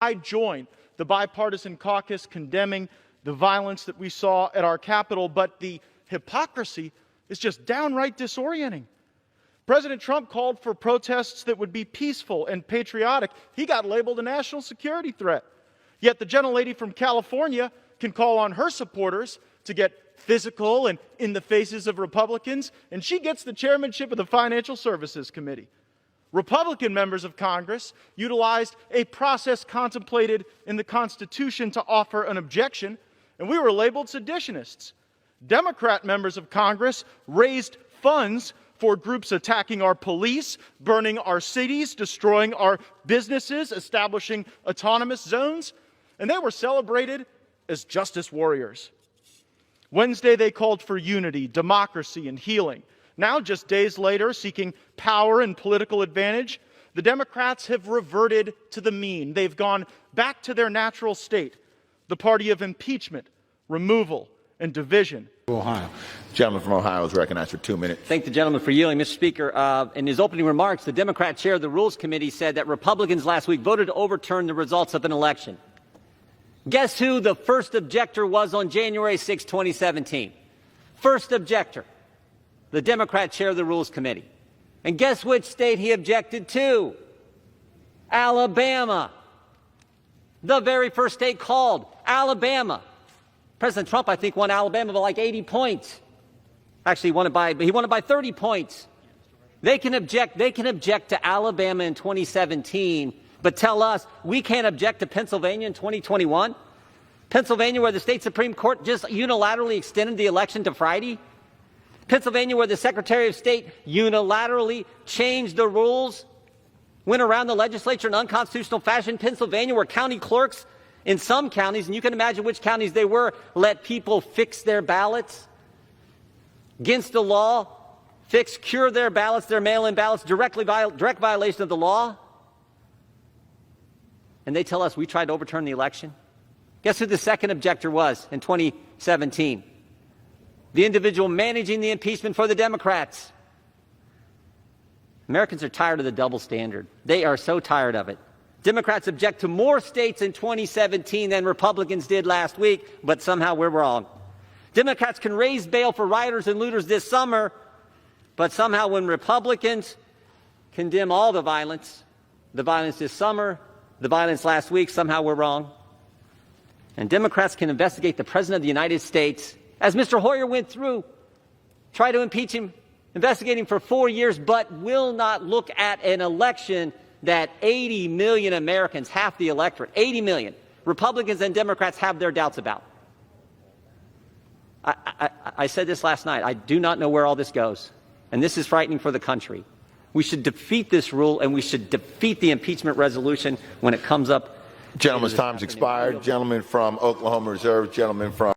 I join the bipartisan caucus condemning the violence that we saw at our Capitol, but the hypocrisy is just downright disorienting. President Trump called for protests that would be peaceful and patriotic. He got labeled a national security threat. Yet the gentlelady from California can call on her supporters to get physical and in the faces of Republicans, and she gets the chairmanship of the Financial Services Committee. Republican members of Congress utilized a process contemplated in the Constitution to offer an objection, and we were labeled seditionists. Democrat members of Congress raised funds for groups attacking our police, burning our cities, destroying our businesses, establishing autonomous zones, and they were celebrated as justice warriors. Wednesday, they called for unity, democracy, and healing. Now, just days later, seeking power and political advantage, the Democrats have reverted to the mean. They've gone back to their natural state, the party of impeachment, removal, and division. Ohio. Gentleman from Ohio is recognized for 2 minutes. Thank the gentleman for yielding. Mr. Speaker, in his opening remarks, the Democrat chair of the Rules Committee said that Republicans last week voted to overturn the results of an election. Guess who the first objector was on January 6, 2017? First objector, the Democrat chair of the Rules Committee. And guess which state he objected to? Alabama. The very first state called, Alabama. President Trump, I think, won Alabama by like 80 points. Actually, he won it by 30 points. They can object to Alabama in 2017, but tell us we can't object to Pennsylvania in 2021? Pennsylvania, where the state Supreme Court just unilaterally extended the election to Friday? Pennsylvania, where the Secretary of State unilaterally changed the rules, went around the legislature in unconstitutional fashion? Pennsylvania, where county clerks in some counties, and you can imagine which counties they were, let people fix their ballots against the law, cure their ballots, their mail-in ballots, direct violation of the law. And they tell us we tried to overturn the election. Guess who the second objector was in 2017? The individual managing the impeachment for the Democrats. Americans are tired of the double standard. They are so tired of it. Democrats object to more states in 2017 than Republicans did last week, but somehow we're wrong. Democrats can raise bail for rioters and looters this summer, but somehow when Republicans condemn all the violence this summer, the violence last week, somehow we're wrong. And Democrats can investigate the President of the United States, as Mr. Hoyer went through, try to impeach him, investigate him for 4 years, but will not look at an election that 80 million Americans, half the electorate, 80 million, Republicans and Democrats have their doubts about. I said this last night. I do not know where all this goes, and this is frightening for the country. We should defeat this rule, and we should defeat the impeachment resolution when it comes up. Gentleman's time's expired. Gentleman from Oklahoma Reserve. Gentleman from